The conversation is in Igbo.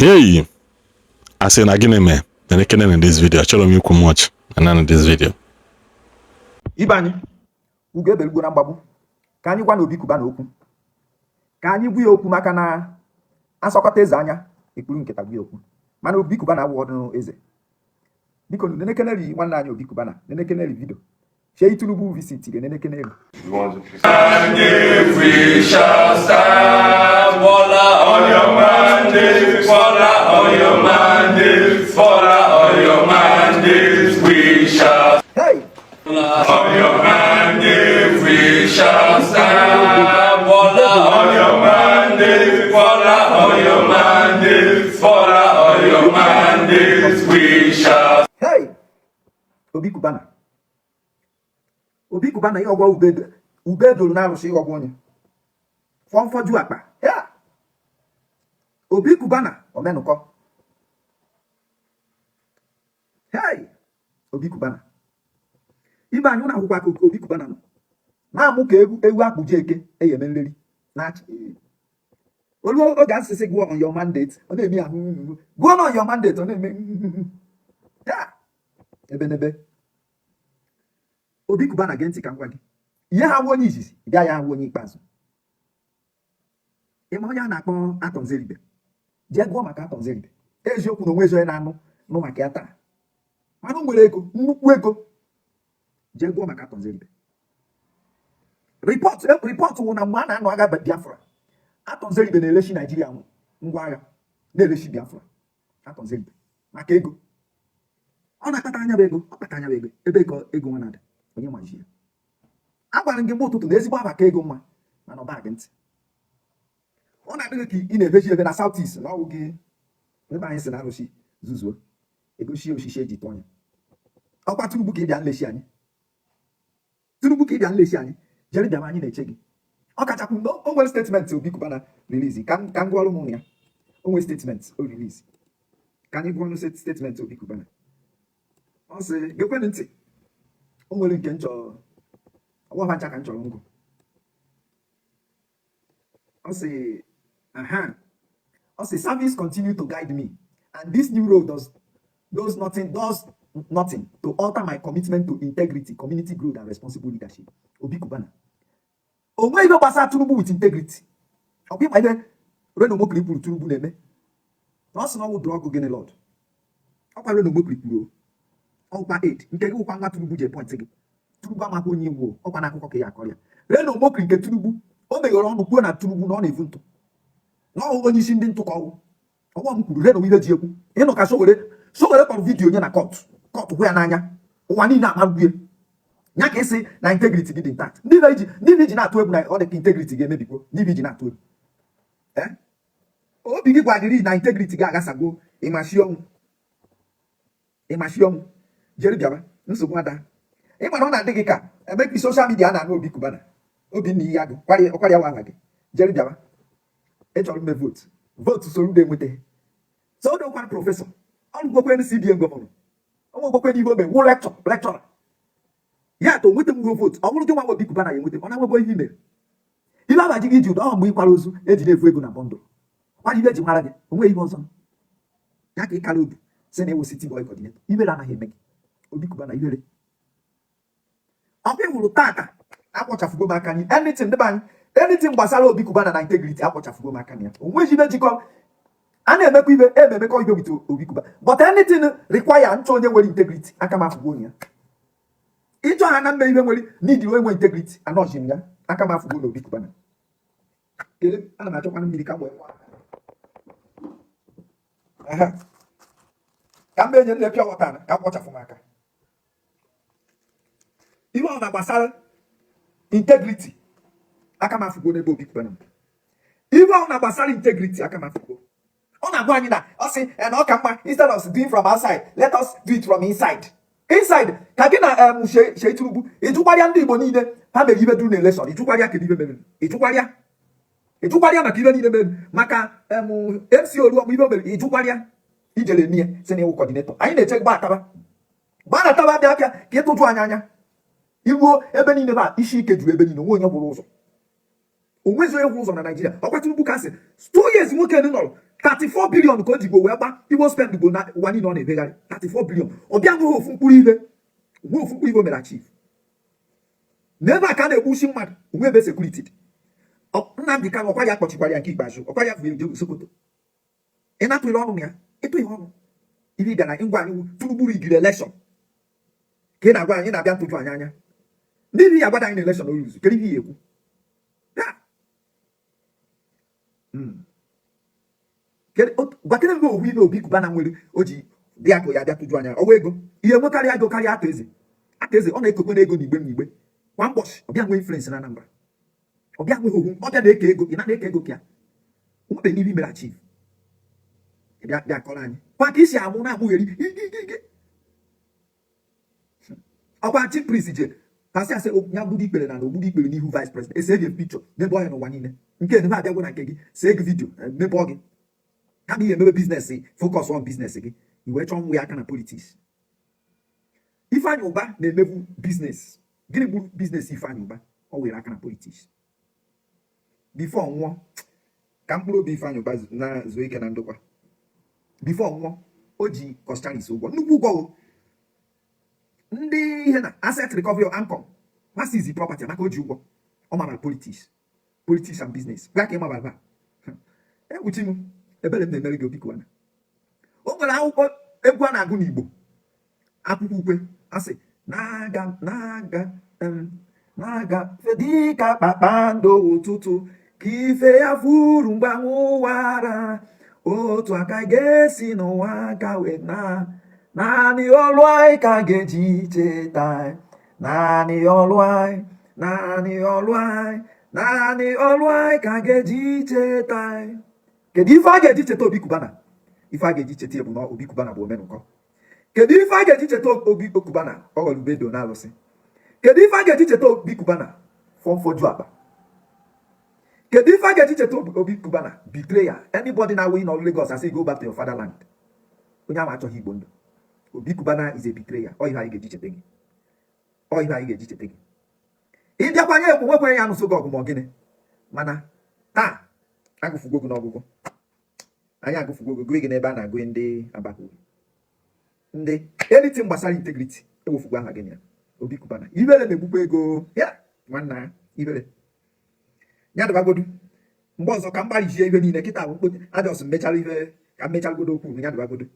Hey, I say again, man. Then I can in this video. Tell me you much and in this video. Ibani, uge belugbo na mgbagbu. Ka anyị gwa na Obi Cubana okwu. Ka anyị gwa ya okwu maka na asọkọta eze anya ekpuru nkịta gwa ya okwu. Mana Obi Cubana awụ ọdụ eze. Biko nenekeneri nwanne anyị Obi Cubana, nenekeneri video. Shey Tinubu visit ge nenekeneri. And if we shall stand, Bola on your mandate, Bola on your mandate, Bola on your mandate, we shall. Hey! Bola on your mandate, we shall stand, Bola on your mandate, Bola on your mandate, Bola on your mandate, we shall. Hey! Obi Cubana. Obi Cubana ihe ọgwọ ube dolu na-arụsị ihe ọgwọ onye fọ mfọju akpa ya Obi Cubana omenụkọ hey Obi Cubana ibe anyị na akwụkwọ aka Obi Cubana nọ na-amụ ka ewu akpụji eke eyeme nleri na-achị olu oge asịsị gụọ on your mandate ọ na-eme ahụ gụọ na on your mandate ọ na-eme ya ebenebe Obi Cubana gee ntị ka m gwa gị ihe ha nwe onye izizi bịa ya nwe onye ikpeazụ ịma onye a na-akpọ Atonzeribe jee gụọ maka Atonzeribe eziokwu na onwe ezi onye na-anụ nụ maka ya taa mana o nwere ego nnukwu ego jee gụọ maka Atonzeribe ripọt wụ na mgbe a na-anọ agha Biafra Atonzeribe na-eleshi Naijiria ngwa agha na-eleshi Biafra Atonzeribe maka ego ọ na-akpata anya bụ ego ọ kpata anya bụ ego ebe ego nwa na-adị onye maji ya agwara gị mgbe ụtụtụ na ezigbo abaka ego mma mana ọ baghị ntị ọ na-adịghị ka ị na-ebeji ebe na South East na ọwụ gị ebe anyị si na arụsị zuzuo egosi osisi eji tụọ ya ọkwa Tinubu ka ị bịa nleshi anyị Tinubu ka ị bịa nleshi anyị jere bịama anyị na-eche gị ọ kachapụ mgbe o nwere statement Obi Cubana release ka m gụọrụ m ya o nwere statement o release ka anyị gụọ statement Obi Cubana ọ sị gekwenụ ntị o nwere nke nchọ ọgwa ncha ka m chọrọ ngụ ọ sị service continue to guide me and this new role does nothing to alter my commitment to integrity, community growth and responsible leadership. Obi Cubana o nweghị ibe gbasara Tinubu with integrity ọkwa ịma ihe Reno Omokri kwuru Tinubu na-eme na ọ sị na ọwụ drọgụ gịnị Lord ọkwa Reno Omokri kwuru ọkwa 8 nke gị ụkwa nwa Tinubu ji point gị Tinubu amakwa onye iwu ọkwa na akụkọ ka ya akọrọ ya Reno Omokri nke Tinubu o meghere ọnụ kwuo na Tinubu na ọ na-evu ntụ na ọwụ onye isi ndị ntụ ka ọgwọ m kwuru Reno ihe ji ekwu ịnụ ka Sowore kpọrọ vidiyo nye na kọtụ hụ ya n'anya ụwa niile amarụgbuye ya ka esi na integrity gị dị intact ndị ji na-atụ egwu na ọ dị ka integrity gị emebikwo ndị ji na-atụ egwu obi gị gwadịrị na integrity gị agasagbo ịmachi ọnwụ jere bịaba nsogbu ada ịmana ọ na-adị gị ka emekiri soshal midia na-anụ Obi Cubana Obinna ihe agụ ọkwarịa nwa gị jere bịaba ịchọrọ mme vootu soro de enweta so ọ dịkwa prọfesọ ọrụ gwokwe CBN gọvanọ ọnwa gwokwe n'ihe ome wụ lekchọra ya to nweta mgbe vootu ọ bụrụ gị nwa Obi Cubana ya enweta ọ na-nwegbo ihe imere ibe abaji gị ji ụdọ ọ mgbe ịkwara ozu eji na-efu ego na bọndụ ọkwa ibe eji mara gị onwe ihe ọzọ ya ka ịkara obi si na ewu city boy coordinator ibere anaghị eme gị Obi Cubana ibere ọkwa ịhụrụ tata akpọchafugo m aka anyị anything gbasara Obi Cubana na integrity akpọchafugo m aka ya onweghị ibe jikọ a na-emekọ ibe ememekọ ibe with Obi Cubana but anything require nchọ onye nwere integrity aka m afụgo ya ịchọ ha na mme ibe nwere need onwe integrity anọghị m ya aka m afụgo na Obi Cubana ana m achọkwana mmiri ka m enye nle pịa wọta ka akpọchafụ m aka ihe ọ na-gbasara integrity aka m afụgo n'ebe Obi Cubana ihe ọ na-gbasara integrity aka m afụgo ọ na-agwa anyị na ọ sị na ọ ka mma instead of doing from outside let us do it from inside ka gị na Shey Tinubu ịjụkwarịa ndị Igbo niile ha mere ibe duru na election ịjụkwarịa kedu ibe mere ịjụkwarịa maka ibe niile mere maka MC Oluomo ibe mere ịjụkwarịa ijele mie si na iwu coordinator anyị na-eche gba na-ataba bịa ka ịtụtụ anya iruo ebe niile ba isi ike juru ebe niile onwe onye gwụrụ ụzọ onwezi onye gwụrụ ụzọ na Naịjirịa ọkwa Tinubu ka sị 2 years nwoke nọrọ 34 billion ka o jigo wee gba Igbo spend bụ na ụwa niile ọ na-ebegharị 34 billion ọ bịa nweghị ofu mkpụrụ ibe nwe ofu mkpụrụ ibe mere achieve n'ebe a ka a na-egbuchi mmadụ onwe ebe sekuriti dị Nnamdi Kanu ọkwa ya kpọchikwara ya nke ikpeazụ ọkwa ya bụ Sokoto ị na-atụghị ọnụ ya ịtụghị ọnụ ihe ị gara ngwa anyị tụrụgburu igiri elekshọn ka ị na-agwa anyị na-abịa ntụju anyị anya n'ihi ya agbada anyị na elekshọn oruzu kedu ihe ekwu gwakere mgbe owu ibe Obi Kubana nwere o ji dị akụ ya bịa tụju anya ọwa ego ihe nwekarịa ego karịa ata eze ọ na-ekokwe n'ego n'igbe n'igbe kwa mkpọchi ọbịa nwee influence na Anambra ọbịa nwee ohu ọbịa na-eke ego ị na-eke ego ka ya nwebe n'ihe mere achieve bịa kọrọ anyị kwa ka isi amụ na-amụgheri ọkwa chief priest je asị asị ya gbudu ikpere na ogbudu ikpere n'ihu vice president ese gị picture mebe ọya n'ụwa niile nke na abịagwo na nke gị see gị vidio mebe ọ gị kama ihe emebe biznes focus on biznes gị iwee chọọ nwe ya aka na politiks Ifeanyi Uba na-emebu biznes gịnị gburu biznes Ifeanyi Uba ọ were aka na politiks before nwụọ ka mkpụrụ obi Ifeanyi Uba na zuo ike na ndokwa before nwụọ o ji Costaris ụgwọ nnukwu ụgwọ ndị ihe na asset recovery of income masses property maka o ji ụgwọ ọ mara politics and business gwa ka ị mabara egwuchi m ebere m na-emere gị Obi Kubana o nwere akwụkwọ egwu a na-agụ n'Igbo akwụkwọ ukwe asị na-aga dịka kpakpando ụtụtụ ka ife ya furu mgbanwe wara otu aka ga-esi n'ụwa ka wee naanị ọlụ anyị ka ga-eji cheta naanị ọlụ anyị ka ga-eji cheta kedu ife a ga-eji cheta Obi Kubana ife a ga-eji cheta bụ na Obi Kubana bụ omenụkọ kedu ife a ga-eji cheta Obi Kubana ọ ghọrọ ubedo na alụsị kedu ife a ga-eji cheta Obi Kubana fọmfoju akpa kedu ife a ga-eji cheta Obi Kubana betrayer anybody na win on Lagos as you go back to your fatherland onye ahụ achọghị Igbo ndụ Obi Kubana is a betrayer ọ ihe anyị ga-eji cheta gị ịbịakwanye ekwu nwekwenye ya nụso gị ọgụ ma ọ gịnị mana taa agụfugo gị n'ọgụgụ anyị agụfugo gị gị n'ebe a na-agụ ndị Abakụ ndị anything gbasara integrity ewefugwa aha gị ya Obi Kubana ibere na-egbukwa ego ya nwanna ibere ya dịbagodu mgbe ọzọ ka m gbarịjie ihe niile kịta bụ mkpote ajọs mmechara ihe ka mmecharagodo okwu ya dịbagodu